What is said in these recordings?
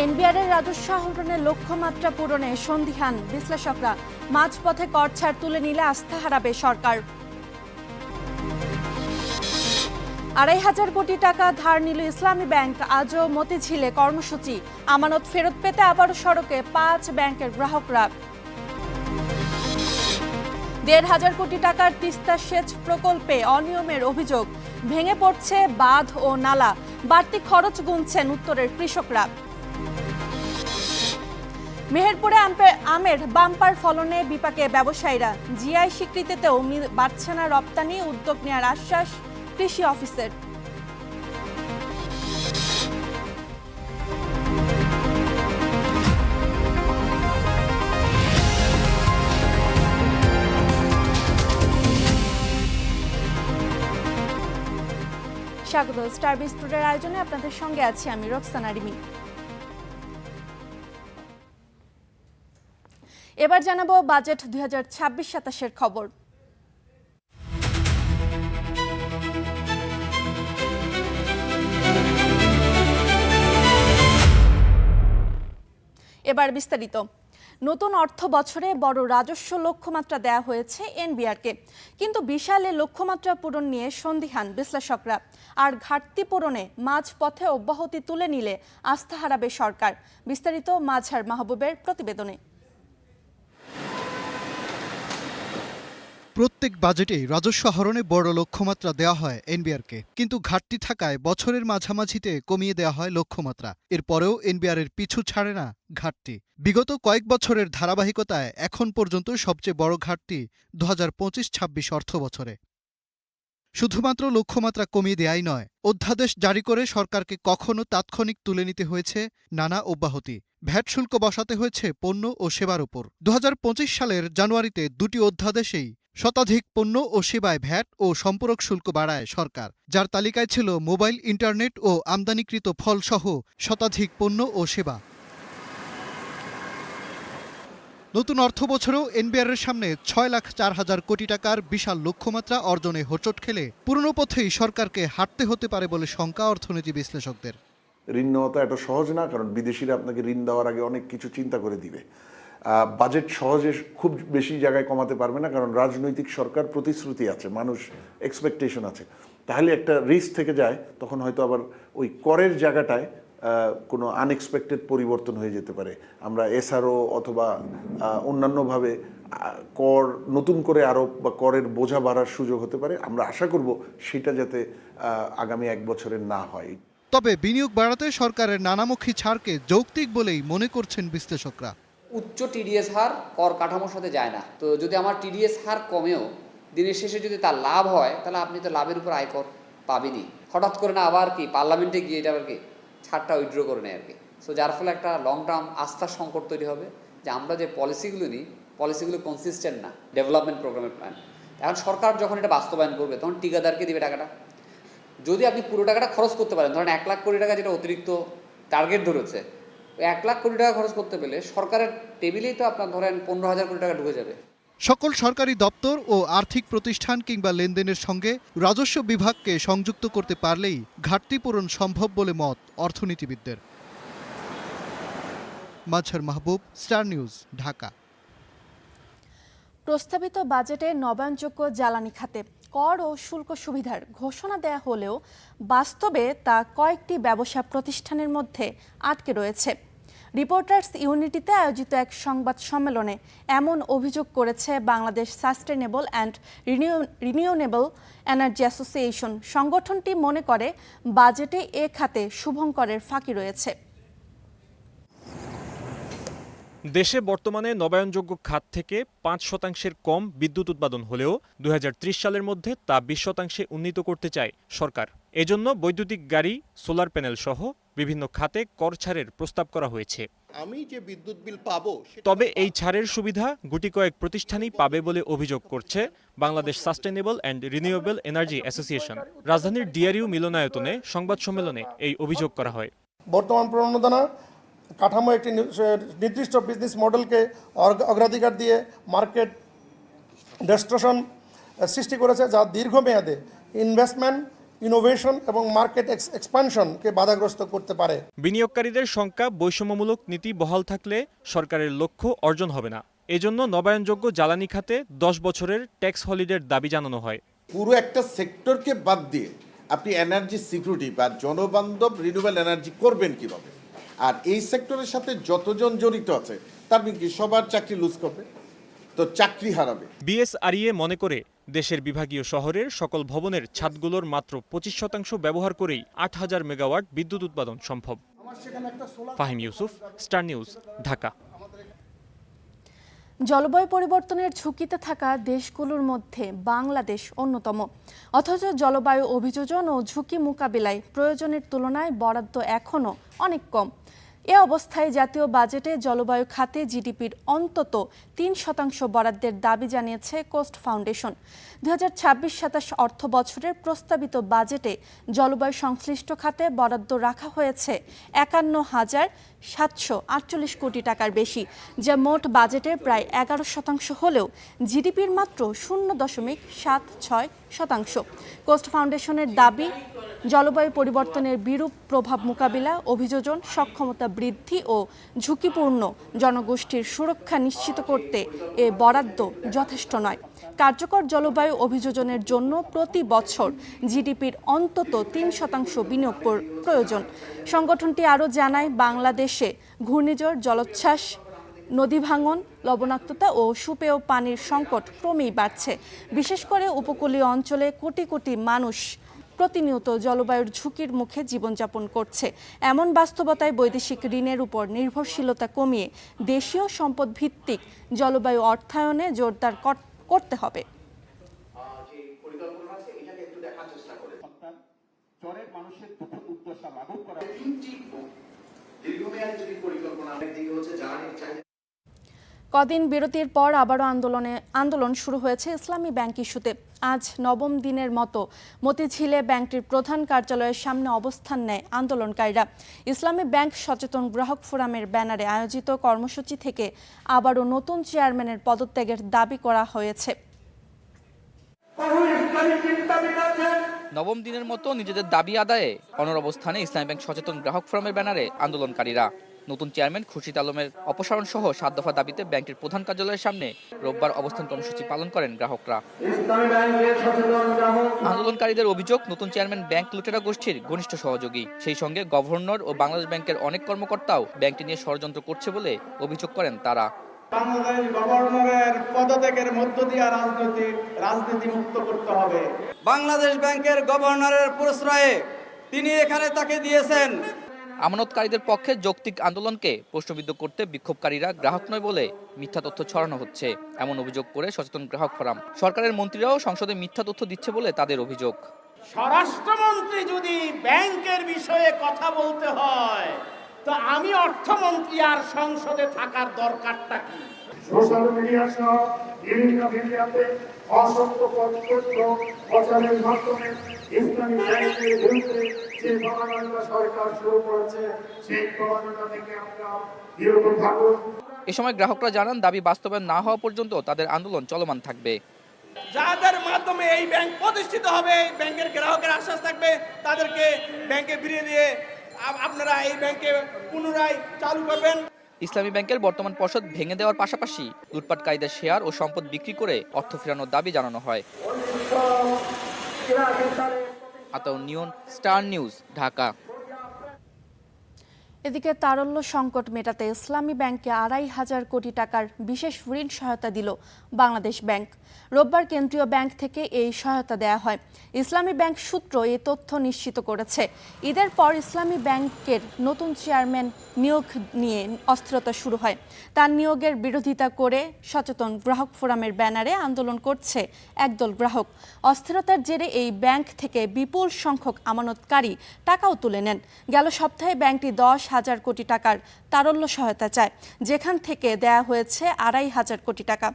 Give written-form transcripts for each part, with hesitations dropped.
এনবিআরের রাজস্ব আহরণের লক্ষ্যমাত্রা পূরণে সন্দিহান বিশ্লেষকরা। মাঝপথে কর ছাড় তুলে নিলে আস্থা হারাবে সরকার। ২৫০০ কোটি টাকা ধার নিল ইসলামী ব্যাংক, আজও মতিঝিলে কর্মসূচি। আমানত ফেরত পেতে আবারও সড়কে ৫ ব্যাংকের গ্রাহকরা। ১৫০০ কোটি টাকার তিস্তা সেচ প্রকল্পে অনিয়মের অভিযোগ, ভেঙে পড়ছে বাঁধ ও নালা। বাড়তি খরচ গুনছেন উত্তরের কৃষকরা। মেহেরপুরে আমের বাম্পার ফলনে বিপাকে ব্যবসায়ীরা। জিআই স্বীকৃতিতেও বাড়ছে না রপ্তানি, উদ্যোগ নেওয়ার আশ্বাস কৃষি অফিসের। স্বাগত স্টার বিস্টুডের আয়োজনে, আপনাদের সঙ্গে আছি আমি রোকসানা রিমি। এবার জানাবো বাজেট ২০২৬-২৭ খবর। এবার বিস্তারিত। নতুন অর্থ বছরে বড় রাজস্ব লক্ষ্যমাত্রা দেয়া হয়েছে এনবিআরকে, কিন্তু বিশাল এ লক্ষ্যমাত্রা পূরণ নিয়ে সন্দিহান বিশ্লেষকরা। আর ঘাটতি পূরণে মাঝপথে অব্যাহতি তুলে নিলে আস্থা হারাবে সরকার। বিস্তারিত মাঝার মাহবুবের প্রতিবেদনে। প্রত্যেক বাজেটেই রাজস্ব আহরণে বড় লক্ষ্যমাত্রা দেওয়া হয় এনবিআরকে, কিন্তু ঘাটতি থাকায় বছরের মাঝামাঝিতে কমিয়ে দেওয়া হয় লক্ষ্যমাত্রা। এরপরেও এনবিআরের পিছু ছাড়ে না ঘাটতি। বিগত কয়েক বছরের ধারাবাহিকতায় এখন পর্যন্ত সবচেয়ে বড় ঘাটতি ২০২৫-২৬ অর্থ বছরে। শুধুমাত্র লক্ষ্যমাত্রা কমিয়ে দেয়াই নয়, অধ্যাদেশ জারি করে সরকারকে কখনো তাৎক্ষণিক তুলে নিতে হয়েছে নানা অব্যাহতি। ভ্যাট শুল্ক বসাতে হয়েছে পণ্য ও সেবার উপর। ২০২৫ সালের জানুয়ারিতে দুটি অধ্যাদেশেই শতাধিক পণ্য ও সেবায় ভ্যাট ও সম্পূরক শুল্ক বাড়ায় সরকার, যার তালিকায় ছিল মোবাইল ইন্টারনেট ও আমদানিকৃত ফলসহ শতাধিক পণ্য ও সেবা। নতুন অর্থবছরেও এনবিআরের সামনে ৬,০৪,০০০ কোটি টাকার বিশাল লক্ষ্যমাত্রা অর্জনে হোঁচট খেলে পুরনো পথেই সরকারকে হাঁটতে হতে পারে বলে শঙ্কা অর্থনীতি বিশ্লেষকদের। ঋণ নেওয়া তো এত সহজ না, কারণ বিদেশিরা আপনাকে ঋণ দেওয়ার আগে অনেক কিছু চিন্তা করে দিবে। বাজেট সহজে খুব বেশি জায়গায় কমাতে পারবে না, কারণ রাজনৈতিক সরকার প্রতিশ্রুতি আছে, মানুষ এক্সপেকটেশন আছে। তাহলে একটা রিস্ক থেকে যায়, তখন হয়তো আবার ওই করের জায়গাটায় কোনো আনএক্সপেক্টেড পরিবর্তন হয়ে যেতে পারে। আমরা এসআরও অথবা অন্যান্যভাবে কর নতুন করে আরোপ বা করের বোঝা বাড়ার সুযোগ হতে পারে। আমরা আশা করব সেটা যাতে আগামী ১ বছরের না হয়। তবে বিনিয়োগ বাড়াতে সরকারের নানামুখী ছাড়কে যৌক্তিক বলেই মনে করছেন বিশ্লেষকরা। উচ্চ টিডিএস হার কর কাঠামোর সাথে যায় না, তো যদি আমার টিডিএস হার কমেও দিনের শেষে যদি তার লাভ হয়, তাহলে আপনি তো লাভের উপর আয়কর পাবেনই। হঠাৎ করে না আবার কি পার্লামেন্টে গিয়ে এটা আবার কি ছাড়টা উইথড্র করে নেয় আর কি। সো যার ফলে একটা লং টার্ম আস্থার সংকট তৈরি হবে যে আমরা যে পলিসিগুলো নিই, পলিসিগুলো কনসিস্টেন্ট না, ডেভেলপমেন্ট প্রোগ্রামের প্ল্যান। এখন সরকার যখন এটা বাস্তবায়ন করবে, তখন ঠিকাদারকে দিবে টাকাটা। যদি আপনি পুরো টাকাটা খরচ করতে পারেন, ধরেন ১ লাখ কোটি টাকা যেটা অতিরিক্ত টার্গেট ধরেছে, ১ লাখ কোটি টাকা খরচ করতে পেলে সরকারের টেবিলেই তো আপনার ধরেন ১৫,০০০ কোটি টাকা ঢুকে যাবে। সকল সরকারি দপ্তর ও আর্থিক প্রতিষ্ঠান কিংবা লেনদেনের সঙ্গে রাজস্ব বিভাগকে সংযুক্ত করতে পারলেই ঘাটতি পূরণ সম্ভব বলে মত অর্থনীতিবিদদের। মাঝার মাহবুব, স্টার নিউজ, ঢাকা। প্রস্তাবিত বাজেটে নবায়নযোগ্য জ্বালানি খাতে কর ও শুল্ক সুবিধার ঘোষণা দেয়া হলেও বাস্তবে তা কয়েকটি ব্যবসা প্রতিষ্ঠানের মধ্যে আটকে রয়েছে। রিপোর্টার্স ইউনিটিতে আয়োজিত এক সংবাদ সম্মেলনে এমন অভিযোগ করেছে Bangladesh sustainable and renewable energy association. সংগঠনটি মনে করে বাজেটে এ খাতে শুভঙ্করের ফাঁকি রয়েছে। দেশে বর্তমানে নবায়নযোগ্য খাত থেকে ৫% কম বিদ্যুৎ উৎপাদন হলেও ২০৩০ সালের মধ্যে তা ২০% উন্নীত করতে চায় সরকার। এজন্য বৈদ্যুতিক গাড়ি, সোলার প্যানেল সহ বিভিন্ন খাতে কর ছাড়ের প্রস্তাব করা হয়েছে। আমি যে বিদ্যুৎ বিল পাবো, তবে এই ছাড়ের সুবিধা গুটি কয়েক প্রতিষ্ঠানই পাবে বলে অভিযোগ করছে Bangladesh sustainable and renewable energy association. রাজধানীর ডিআরইউ মিলনায়তনে সংবাদ সম্মেলনে এই অভিযোগ করা হয়। বর্তমান প্রণোদনা কাঠামো একটি নির্দিষ্ট বিজনেস মডেলকে অগ্রাধিকার দিয়ে মার্কেট ডিস্টর্শন সৃষ্টি করেছে, যা দীর্ঘমেয়াদে ইনভেস্টমেন্ট ইনোভেশন এবং মার্কেট এক্সপানশনকে বাধাগ্রস্ত করতে পারে। বিনিয়োগকারীদের সংখ্যা বৈষম্যমূলক নীতি বহাল থাকলে সরকারের লক্ষ্য অর্জন হবে না। এজন্য নবায়নযোগ্য জ্বালানি খাতে 10 বছরের ট্যাক্স হলিডের দাবি জানানো হয়। পুরো একটা সেক্টরকে বাদ দিয়ে আপনি এনার্জি সিকিউরিটি বা জনবান্ধব রিনিউয়েবল এনার্জি করবেন কিভাবে? আর এই সেক্টরের সাথে যতজন জড়িত আছে তার কি সবার চাকরি লুজ করবে, তো চাকরি হারাবে। বিএসআরইএ মনে করে দেশের বিভাগীয় শহরের সকল ভবনের ছাদগুলোর মাত্র 25% ব্যবহার করেই 8000 মেগাওয়াট বিদ্যুৎ উৎপাদন সম্ভব। Fahim Yusuf, star News, Dhaka. জলবায়ু পরিবর্তনের ঝুঁকিতে থাকা দেশগুলোর মধ্যে বাংলাদেশ অন্যতম। অথচ জলবায়ু অভিযোজন ও ঝুঁকি মোকাবিলায় প্রয়োজনের তুলনায় বরাদ্দ এখনও অনেক কম। এ অবস্থায় জাতীয় বাজেটে জলবায়ু খাতে জিডিপির অন্তত 3% বরাদ্দের দাবি জানিয়েছে কোস্ট ফাউন্ডেশন। 2026-27 অর্থ বছরের প্রস্তাবিত বাজেটে জলবায়ু সংশ্লিষ্ট খাতে বরাদ্দ রাখা হয়েছে 51,748 কোটি টাকার বেশি, যা মোট বাজেটের প্রায় 11% হলেও জিডিপির মাত্র 0.76%। কোস্ট ফাউন্ডেশনের দাবি, জলবায়ু পরিবর্তনের বিরূপ প্রভাব মোকাবিলা, অভিযোজন, সক্ষমতা বৃদ্ধি ও ঝুঁকিপূর্ণ জনগোষ্ঠীর সুরক্ষা নিশ্চিত করতে এ বরাদ্দ যথেষ্ট নয়। কার্যকর জলবায়ু অভিযোজনের জন্য প্রতি বছর জিডিপির অন্তত 3% বিনিয়োগ প্রয়োজন। সংগঠনটি আরও জানায়, বাংলাদেশে ঘূর্ণিঝড়, জলোচ্ছ্বাস, নদী ভাঙন, লবণাক্ততা ও সুপেয় পানির সংকট ক্রমেই বাড়ছে। বিশেষ করে উপকূলীয় অঞ্চলে কোটি কোটি মানুষ প্রতিনিয়ত জলবায়ুর ঝুঁকির মুখে জীবনযাপন করছে। এমন বাস্তবতায় বৈদেশিক ঋণের উপর নির্ভরশীলতা কমিয়ে দেশীয় সম্পদ ভিত্তিক জলবায়ু অর্থায়নে জোরদার করতে হবে। কদিন বিরতির পর আবারও আন্দোলন শুরু হয়েছে ইসলামী ব্যাংক ইস্যুতে। আজ নবম দিনের মতো মতিঝিলে ব্যাংকটির প্রধান কার্যালয়ের সামনে অবস্থান নেয় আন্দোলনকারীরা। ইসলামী ব্যাংক সচেতন গ্রাহক ফোরামের ব্যানারে আয়োজিত কর্মসূচি থেকে আবারও নতুন চেয়ারম্যানের পদত্যাগের দাবি করা হয়েছে। নবম দিনের মতো নিজেদের দাবি আদায়ে অনড় অবস্থানে ইসলামী ব্যাংক সচেতন গ্রাহক ফোরামের ব্যানারে আন্দোলনকারীরা। নতুন চেয়ারম্যান খুরশিদ আলমের অপসারণ সহ 7 দফা দাবিতে ব্যাংকের প্রধান কার্যালয়ের সামনে রোববার অবস্থান কর্মসূচি পালন করেন গ্রাহকরা। আন্দোলনকারীদের অভিযোগ, নতুন চেয়ারম্যান ব্যাংক লুটেরা গোষ্ঠীর ঘনিষ্ঠ সহযোগী। সেই সঙ্গে গভর্নর ও বাংলাদেশ ব্যাংকের অনেক কর্মকর্তাও ব্যাংকটি নিয়ে ষড়যন্ত্র করছে বলে অভিযোগ করেন তারা। বাংলাদেশ গভর্নরের পদত্যাগের মধ্য দিয়ে রাজনীতি মুক্ত করতে হবে। বাংলাদেশ ব্যাংকের গভর্নরের প্রশ্রয়ে তিনি এখানে তাকে দিয়েছেন। আমানতকারীদের পক্ষে যৌক্তিক আন্দোলনকে প্রশ্নবিদ্ধ করতে বিক্ষোভকারীরা গ্রাহক নয় বলে মিথ্যা তথ্য ছড়ানো হচ্ছে, এমন অভিযোগ করে সচেতন গ্রাহক ফোরাম। সরকারের মন্ত্রীরাও সংসদে মিথ্যা তথ্য দিচ্ছে বলে তাদের অভিযোগ। স্বরাষ্ট্রমন্ত্রী যদি ব্যাংকের বিষয়ে কথা বলতে হয়, তো আমি অর্থমন্ত্রী আর সংসদে থাকার দরকারটা কি? সোশ্যাল মিডিয়া সহ বিভিন্ন মিডিয়াতে অসংখ্য তথ্য প্রচারের মাধ্যমে ইসলামী ব্যাংকের বিরুদ্ধে যে প্রপাগান্ডা সরকার শুরু করেছে, সেই প্রপাগান্ডা থেকে আমরা বিরত থাকব। এ সময় গ্রাহকরা জানান, দাবি বাস্তবায়ন না হওয়া পর্যন্ত তাদের আন্দোলন চলমান থাকবে। যাদের মাধ্যমে এই ব্যাংক প্রতিষ্ঠিত হবে, ব্যাংকের গ্রাহকের আশ্বাস থাকবে, তাদেরকে ব্যাংকে ফিরিয়ে দিয়ে আপনারা এই ব্যাংকে পুনরায় চালু করবেন। ইসলামী ব্যাংকের বর্তমান পর্ষদ ভেঙে দেওয়ার পাশাপাশি লুটপাটকারীদের শেয়ার ও সম্পদ বিক্রি করে অর্থ ফেরানোর দাবি জানানো হয়। আতাউর নিয়ন, স্টার নিউজ, ঢাকা। এদিকে তারল্য সংকট মেটাতে ইসলামী ব্যাংককে 2,500 কোটি টাকার বিশেষ ঋণ সহায়তা দিল বাংলাদেশ ব্যাংক। রোববার কেন্দ্রীয় ব্যাংক থেকে এই সহায়তা দেয়া হয়। ইসলামী ব্যাংক সূত্র এই তথ্য নিশ্চিত করেছে। ঈদের পর ইসলামী ব্যাংকের নতুন চেয়ারম্যান নিয়োগ নিয়ে অস্থিরতা শুরু হয়। তার নিয়োগের বিরোধিতা করে সচেতন গ্রাহক ফোরামের ব্যানারে আন্দোলন করছে একদল গ্রাহক। অস্থিরতার জেরে এই ব্যাংক থেকে বিপুল সংখ্যক আমানতকারী টাকাও তুলে নেন। গেল সপ্তাহে ব্যাংকটি 10,000 কোটি টাকার তারল্য সহায়তা চায়, যেখান থেকে দেয়া হয়েছে 2,500 কোটি টাকা।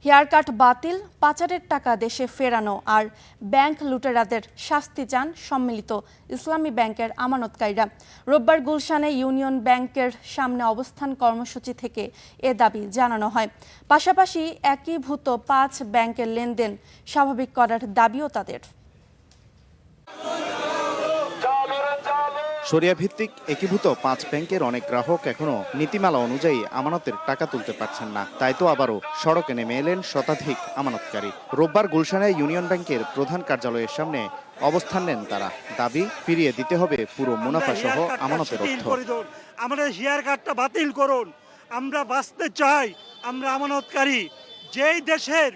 হেয়ার কাট বাতিল, পাচারের টাকা দেশে ফেরানো আর ব্যাংক লুটেরাদের শাস্তি চান সম্মিলিত ইসলামী ব্যাংকের আমানতকারীরা। রোববার গুলশানে ইউনিয়ন ব্যাংকের সামনে অবস্থান কর্মসূচি থেকে এ দাবি জানানো হয়। পাশাপাশি একীভূত 5 ব্যাংকের লেনদেন স্বাভাবিক করার দাবিও তাদের। শরিয়া ভিত্তিক একীভূত 5 ব্যাংকের অনেক গ্রাহক এখনো নীতিমালা অনুযায়ী আমানতের টাকা তুলতে পারছেন না। তাই তো আবারও সড়কে নেমে এলেন শতাধিক আমানতকারী। রোববার গুলশানে ইউনিয়ন ব্যাংকের প্রধান কার্যালয়ের সামনে অবস্থান নেন তারা। দাবি ফিরিয়ে দিতে হবে পুরো মুনাফা সহ আমানতের অর্থ। আমাদের হেয়ার কার্ডটা বাতিল করুন। আমরা বাঁচতে চাই, আমরা আমানতকারী। যেই দেশের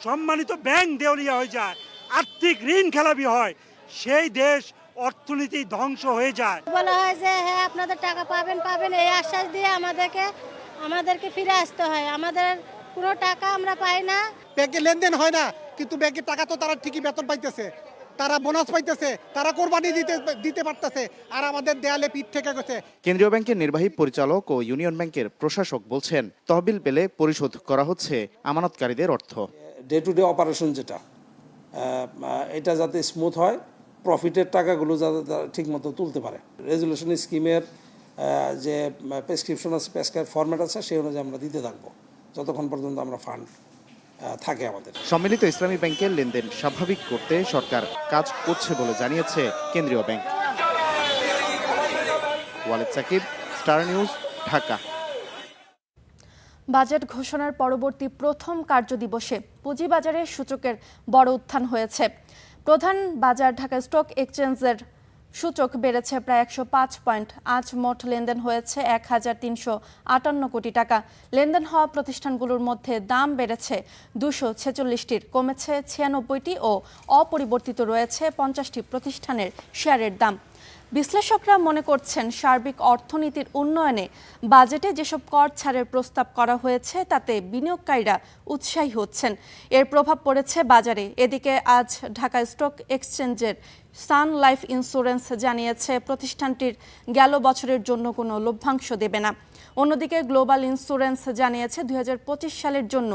সম্মানিত ব্যাংক দেউলিয়া হয়ে যায়, আর্থিক ঋণ খেলাপি হয়, সেই দেশ অর্থনীতি ধ্বংস হয়ে যায়। বলা হয় যে হ্যাঁ আপনাদের টাকা পাবেন এই আশ্বাস দিয়ে আমাদেরকে ফিরে আসতে হয়। আমাদের পুরো টাকা আমরা পাই না। ব্যাংকে লেনদেন হয় না, কিন্তু ব্যাংকের টাকা তো তারা ঠিকই বেতন পাইতেছে, তারা বোনাস পাইতেছে, তারা কোরবানি দিতে পারতেছে, আর আমাদের দেয়ালে পিঠ থেকে গেছে। কেন্দ্রীয় ব্যাংকের নির্বাহী পরিচালক ও ইউনিয়ন ব্যাংকের প্রশাসক বলছেন, তহবিল পেলে পরিশোধ করা হচ্ছে আমানতকারীদের অর্থ। ডে টু ডে অপারেশন যেটা, এটা যাতে স্মুথ হয়, প্রফিটের টাকাগুলো যাতে ঠিকমতো তুলতে পারে। রেজুলেশন স্কিমের যে প্রেসক্রিপশন আছে, প্রেসক্রাইব ফরম্যাট আছে, সেই অনুযায়ী আমরা দিতে থাকবো যতক্ষণ পর্যন্ত আমরা ফান্ড থাকে আমাদের। সম্মিলিত ইসলামী ব্যাংকের লেনদেন স্বাভাবিক করতে সরকার কাজ করছে বলে জানিয়েছে কেন্দ্রীয় bank. Waled Sakib, Star News, Dhaka. Budget ঘোষণার পরবর্তী প্রথম কার্যদিবসে পুঁজিবাজারের সূচকের বড় উত্থান হয়েছে। প্রধান বাজার ঢাকা স্টক এক্সচেঞ্জের সূচক বেড়েছে প্রায় 105 পয়েন্ট। আজ মোট লেনদেন হয়েছে 1358 কোটি টাকা। লেনদেন হওয়া প্রতিষ্ঠানগুলোর মধ্যে দাম বেড়েছে 246টির, কমেছে 96টি ও অপরিবর্তিত রয়েছে 50টি প্রতিষ্ঠানের শেয়ারের দাম। বিশ্লেষকরা মনে করছেন, সার্বিক অর্থনীতির উন্নয়নে বাজেটে যেসব কর ছাড়ের প্রস্তাব করা হয়েছে তাতে বিনিয়োগকারীরা উৎসাহী হচ্ছেন। এর প্রভাব পড়েছে বাজারে। এদিকে আজ ঢাকা স্টক এক্সচেঞ্জের সান লাইফ ইন্স্যুরেন্স জানিয়েছে প্রতিষ্ঠানটির গেল বছরের জন্য কোনো লভ্যাংশ দেবে না। অন্যদিকে গ্লোবাল ইন্স্যুরেন্স জানিয়েছে 2025 সালের জন্য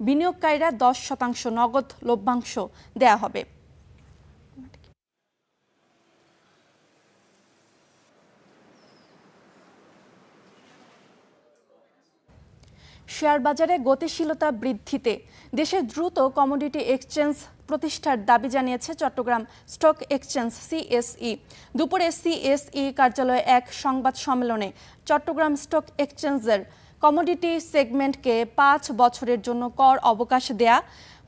বিনিয়োগকারীরা 10% নগদ লভ্যাংশ দেয়া হবে। শেয়ার বাজারে গতিশীলতা বৃদ্ধিতে দেশে দ্রুত কমোডিটি এক্সচেঞ্জ প্রতিষ্ঠার দাবি জানিয়েছে চট্টগ্রাম স্টক এক্সচেঞ্জ সিএসই। দুপুরে সিএসই কার্যালয়ে এক সংবাদ সম্মেলনে চট্টগ্রাম স্টক এক্সচেঞ্জের কমোডিটি সেগমেন্টকে 5 বছরের জন্য কর অবকাশ দেয়া,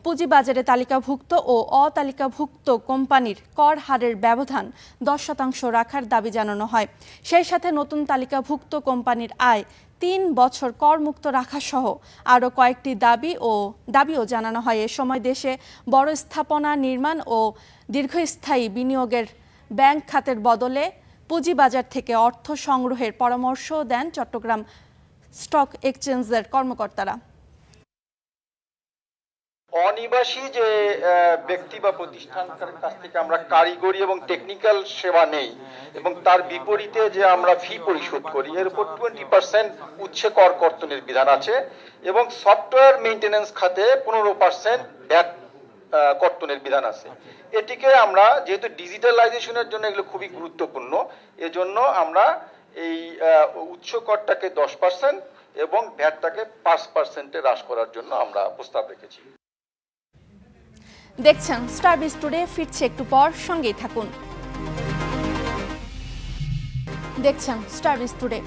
পুঁজিবাজারে তালিকাভুক্ত ও অতালিকাভুক্ত কোম্পানির কর হারের ব্যবধান 10% রাখার দাবি জানানো হয়। সেই সাথে নতুন তালিকাভুক্ত কোম্পানির আয় 3 বছর করমুক্ত রাখা সহ আরও কয়েকটি দাবিও জানানো হয়। এ সময় দেশে বড় স্থাপনা নির্মাণ ও দীর্ঘস্থায়ী বিনিয়োগের ব্যাংক খাতের বদলে পুঁজিবাজার থেকে অর্থ সংগ্রহের পরামর্শ দেন চট্টগ্রাম স্টক এক্সচেঞ্জের কর্মকর্তারা। অনিবাসী যে ব্যক্তি বা প্রতিষ্ঠানকার কাছ থেকে আমরা কারিগরি এবং টেকনিক্যাল সেবা নেই এবং তার বিপরীতে যে আমরা ফি পরিশোধ করি, এর উপর 20% উচ্ছে কর কর্তনের বিধান আছে এবং সফটওয়্যার মেইনটেনেন্স খাতে 15% ভ্যাট কর্তনের বিধান আছে। এটিকে আমরা যেহেতু ডিজিটালাইজেশনের জন্য এগুলো খুবই গুরুত্বপূর্ণ, এজন্য আমরা এই উচ্চ করটাকে 10% এবং ভ্যাটটাকে 5% হ্রাস করার জন্য আমরা প্রস্তাব রেখেছি। দেখছেন স্টার বিজ টুডে, ফিরছে একটু পর, সঙ্গেই থাকুন। দেখছেন স্টার বিজ টুডে।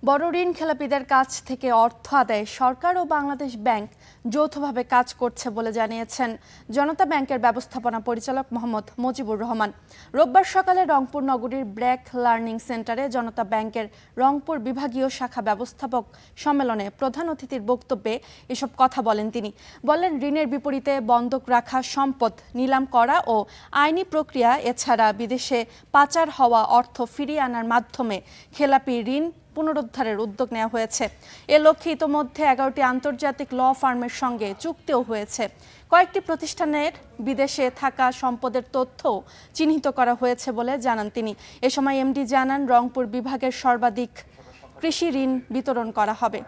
বড় ঋণ খেলাপিদের কাছ থেকে অর্থ আদায়ে সরকার ও বাংলাদেশ ব্যাংক যৌথভাবে কাজ করছে বলে জানিয়েছেন জনতা ব্যাংকের ব্যবস্থাপনা পরিচালক মোহাম্মদ মুজিবুর রহমান। রোববার সকালে রংপুর নগরীর ব্র্যাক লার্নিং সেন্টারে জনতা ব্যাংকের রংপুর বিভাগীয় শাখা ব্যবস্থাপক সম্মেলনে প্রধান অতিথির বক্তব্যে এসব কথা বলেন তিনি। বলেন, ঋণের বিপরীতে বন্ধক রাখা সম্পদ নিলাম করা ও আইনি প্রক্রিয়া, এছাড়া বিদেশে পাচার হওয়া অর্থ ফিরিয়ে আনার মাধ্যমে খেলাপি ঋণ পুনরুদ্ধারের উদ্যোগ নেওয়া হয়েছে। এ লক্ষ্যে ইতোমধ্যে 11টি আন্তর্জাতিক ল ফার্মের সঙ্গে চুক্তিও হয়েছে। কয়েকটি প্রতিষ্ঠানের বিদেশে থাকা সম্পদের তথ্য চিহ্নিত করা হয়েছে বলে জানান তিনি। এ সময় এমডি জানান, রংপুর বিভাগের সর্বাধিক কৃষি ঋণ বিতরণ করা হবে।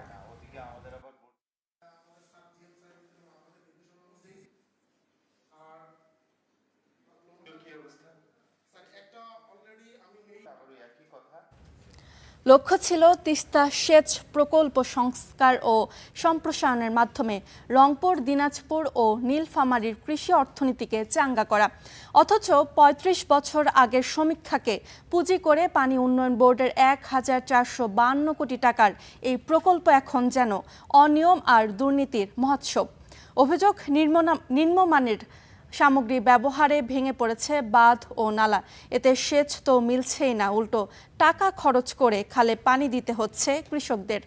লক্ষ্য ছিল তিস্তা সেচ প্রকল্প সংস্কার ও সম্প্রসারণের মাধ্যমে রংপুর, দিনাজপুর ও নীলফামারীর কৃষি অর্থনীতিকে চাঙ্গা করা। অথচ ৩৫ বছর আগের সমীক্ষাকে পুঁজি করে পানি উন্নয়ন বোর্ডের ১,৪৫২ কোটি টাকার এই প্রকল্প এখন যেন অনিয়ম আর দুর্নীতির মহোৎসব। অভিযোগ, নিম্নমানের সামগ্রী ব্যবহারে ভেঙে পড়েছে বাঁধ ও নালা। এতে সেচ তো মিলছেই না, উল্টো টাকা খরচ করে খালে পানি দিতে হচ্ছে কৃষকদের।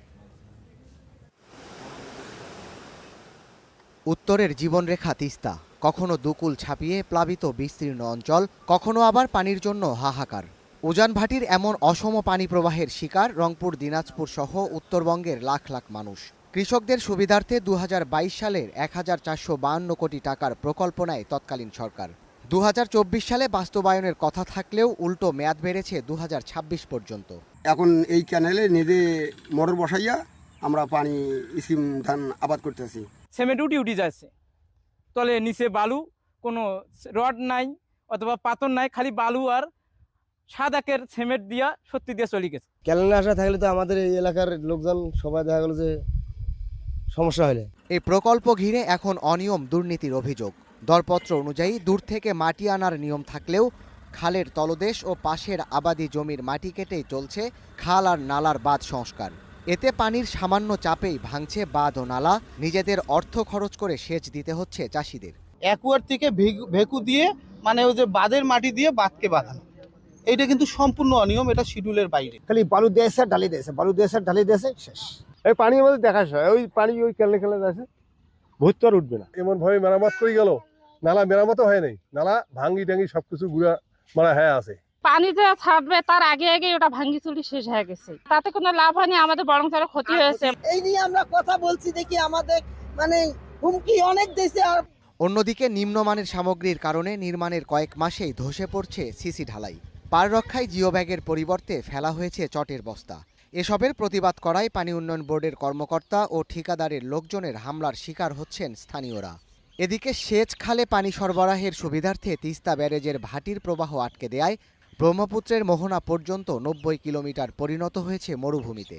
উত্তরের জীবনরেখা তিস্তা, কখনো দুকুল ছাপিয়ে প্লাবিত বিস্তীর্ণ অঞ্চল, কখনো আবার পানির জন্য হাহাকার। উজান ভাটির এমন অসম পানি প্রবাহের শিকার রংপুর, দিনাজপুর সহ উত্তরবঙ্গের লাখ লাখ মানুষ। কৃষকদের সুবিধার্থে ২০২২ সালের ১,৪৫২ কোটি টাকার প্রকল্প নেয় তৎকালীন সরকার। ২০২৪ সালে বাস্তবায়নের কথা থাকলেও উল্টো মেয়াদ বেড়েছে ২০২৬ পর্যন্ত। এখন এই ক্যানেলে নেদে মোটর বসাইয়া আমরা পানি স্কিম ধান আবাদ করতেছি। সেমেন্ট উঠি যাচ্ছে, তলে নিচে বালু, কোনো রড নাই অথবা পাথর নাই, খালি বালু আর সাদাকের সিমেন্ট দিয়া সত্যি দিয়ে চলে গেছে। ক্যানেলে আসা থাকলে তো আমাদের এই এলাকার লোকজন সবাই দেখা গেল যে সমস্যা হলে। এই প্রকল্প ঘিরে এখন অনিয়ম, দুর্নীতির অভিযোগ। দরপত্র অনুযায়ী দূর থেকে মাটি আনার নিয়ম থাকলেও খালের তলদেশ ও পাশের আবাদি জমির মাটি কেটেই চলছে খাল আর নালার বাঁধ সংস্কার। এতে পানির সামান্য চাপেই ভাঙছে বাঁধ ও নালা। নিজেদের অর্থ খরচ করে সেচ দিতে হচ্ছে চাষিদের। অ্যাকুয়ার থেকে ভেকু দিয়ে মানে ওই যে বাঁধের মাটি দিয়ে বাঁধকে বাঁধানো, এইটা কিন্তু সম্পূর্ণ অনিয়ম, এটা শিডিউলের বাইরে। খালি বালু দিয়েছে, ঢালি দিয়েছে, বালু দিয়েছে, ঢালি দিয়েছে, শেষ। এই পানির মধ্যে দেখা যায় ওই পানি ওই ক্যানেলে ক্যানেলে আছে, ভূত আর উঠবে না। এমন ভাবে মেরামত করে গেল, নালা মেরামত হয় নাই, নালা ভাঙ্গি টাঙ্গি সবকিছু গুড়া মারা হয়ে আছে। পানি যে ছাড়বে তার আগে আগে ওটা ভাঙ্গি চুরি শেষ হয়ে গেছে, তাতে কোনো লাভ হয়নি, আমাদের বরং আরো ক্ষতি হয়েছে। এই নিয়ে আমরা কথা বলছি, দেখি আমাদের মানে হুমকি অনেক দেশে। আর অন্যদিকে নিম্নমানের সামগ্রীর কারণে নির্মাণের কয়েক মাসেই ধসে পড়ছে সিসি ঢালাই। পার রক্ষায় জিও ব্যাগের পরিবর্তে ফেলা হয়েছে চটের বস্তা। এসবের প্রতিবাদ করায় পানি উন্নয়ন বোর্ডের কর্মকর্তা ও ঠিকাদারের লোকজনের হামলার শিকার হচ্ছেন স্থানীয়রা। এদিকে সেচ খালে পানি সরবরাহের সুবিধার্থে তিস্তা ব্যারেজের ভাটির প্রবাহ আটকে দেয়ায় ব্রহ্মপুত্রের মোহনা পর্যন্ত ৯০ কিলোমিটার পরিণত হয়েছে মরুভূমিতে।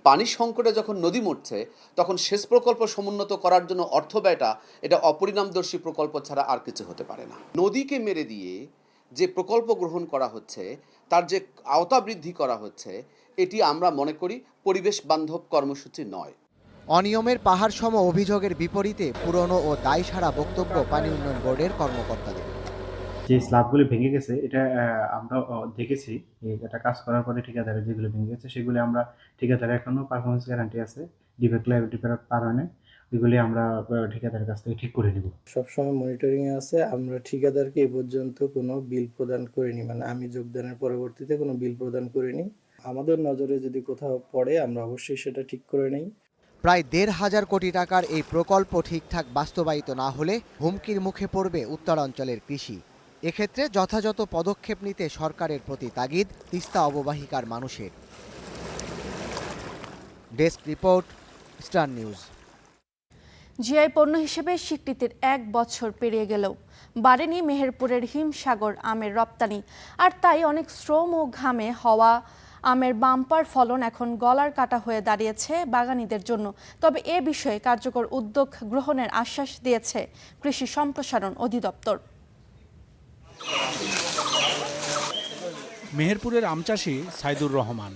পানি সংকটে যখন নদী মরছে, তখন সেচ প্রকল্প সমুন্নত করার জন্য অর্থ ব্যয়টা এটা অপরিণামদর্শী প্রকল্প ছাড়া আর কিছু হতে পারে না। নদীকে মেরে দিয়ে যে প্রকল্প গ্রহণ করা হচ্ছে, তার যে আওতা বৃদ্ধি করা হচ্ছে, এটি আমরা মনে করি পরিবেশ বান্ধব কর্মসূচি নয়। অনিয়মের পাহাড় সম অভিযোগের বিপরীতে পুরনো ও দায়সারা বক্তব্য পানি উন্নয়ন বোর্ডের কর্মকর্তাদের। যে স্ল্যাবগুলো ভেঙে গেছে এটা আমরা দেখেছি, এটা কাজ করার পরে ঠিকাদারের যেগুলো ভেঙে গেছে সেগুলি আমরা ঠিকাদারের এখনো পারফরমেন্স গ্যারান্টি আছে, ডিফেক্ট লাইবিলিটি পার হয় না, ওইগুলি আমরা ঠিকাদারের কাছ থেকে ঠিক করে নিব। সবসময় মনিটরিং আছে। আমরা ঠিকাদারকে এ পর্যন্ত কোনো বিল প্রদান করিনি, মানে আমি যোগদানের পরবর্তীতে কোনো বিল প্রদান করিনি। আমাদের নজরে যদি কোথাও পড়ে আমরা অবশ্যই সেটা ঠিক করে নিই। প্রায় ১,৫০০ কোটি টাকার এই প্রকল্প ঠিকঠাক বাস্তবায়িত না হলে হুমকির মুখে পড়বে উত্তরাঞ্চলের কৃষি। এক্ষেত্রে যথাযথ পদক্ষেপ নিতে সরকারের প্রতি তাগিদ তিস্তা অববাহিকার মানুষের। Desk report, star news. GI পণ্য হিসেবে স্বীকৃতির ১ বছর পেরিয়ে গেলেও বাড়েনি মেহেরপুরের হিমসাগর আমের রপ্তানি। আর তাই অনেক শ্রম ও ঘামে হওয়া আমের বাম্পার ফলন এখন গলার কাটা হয়ে দাঁড়িয়েছে বাগানীদের জন্য। তবে এ বিষয়ে কার্যকর উদ্যোগ গ্রহণের আশ্বাস দিয়েছে কৃষি সম্প্রসারণ অধিদপ্তর। মেহেরপুরের আম চাষি সাইদুর রহমান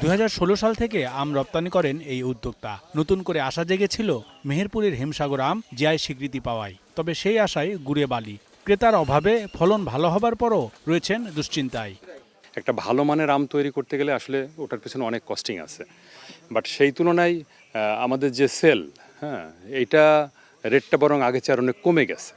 ২০১৬ সাল থেকে আম রপ্তানি করেন এই উদ্যোক্তা। নতুন করে আশা জেগেছিল মেহেরপুরের হিমসাগর আম জিআই স্বীকৃতি পাওয়ায়, তবে সেই আশায় গুড়ে বালি। ক্রেতার অভাবে ফলন ভালো হবার পরও রয়েছেন দুশ্চিন্তায়। একটা ভালো মানের আম তৈরি করতে গেলে আসলে ওটার পেছনে অনেক কস্টিং আছে, বাট সেই তুলনায় আমাদের যে সেল, এইটা রেটটা বরং আগে চেয়ে অনেক কমে গেছে।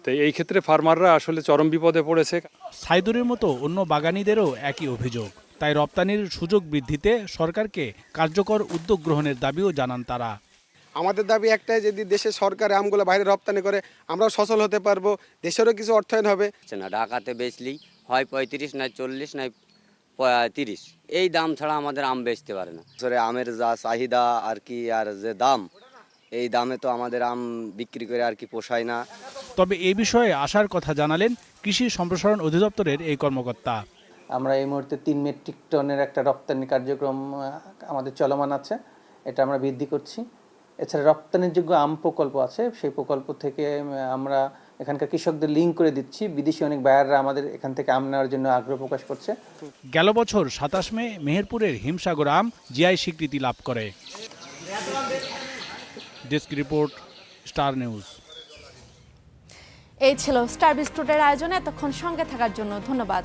তো এই ক্ষেত্রে ফার্মাররা আসলে চরম বিপদে পড়েছে। সাইদুরের মতো অন্য বাগানীদেরও একই অভিযোগ। তাই রপ্তানির সুযোগ বৃদ্ধিতে সরকারকে কার্যকর উদ্যোগ গ্রহণের দাবিও জানান তারা। আমাদের দাবি একটাই, যদি দেশের সরকার আমগুলো বাইরে রপ্তানি করে আমরাও সচল হতে পারবো, দেশেরও কিছু অর্থায়ন হবে। ঢাকাতে বেচলি হয় ৩৫ নাই ৪০ নাই ৩০, এই দাম ছাড়া আমাদের আম বেচতে পারে না। আমের যা চাহিদা আর কি, আর যে দাম, এই দামে তো আমাদের আম বিক্রি করে আর কি পোষায় না। তবে এ বিষয়ে আশার কথা জানালেন কৃষি সম্প্রসারণ অধিদপ্তরের এই কর্মকর্তা। আমরা এই মুহূর্তে 3 মেট্রিক টনের একটা রপ্তানি কার্যক্রম আমাদের চলমান আছে, এটা আমরা বৃদ্ধি করছি। এছাড়া রপ্তানির যোগ্য আম প্রকল্প আছে, সেই প্রকল্প থেকে আমরা এখানকার কৃষকদের লিঙ্ক করে দিচ্ছি। বিদেশি অনেক বায়াররা আমাদের এখান থেকে আম নেওয়ার জন্য আগ্রহ প্রকাশ করছে। গেল বছর 27 মে মেহেরপুরের হিমসাগর আম জিআই স্বীকৃতি লাভ করে। Desk report, star news. এই ছিল স্টার বিস্টুডের আয়োজনে। এতক্ষণ সঙ্গে থাকার জন্য ধন্যবাদ।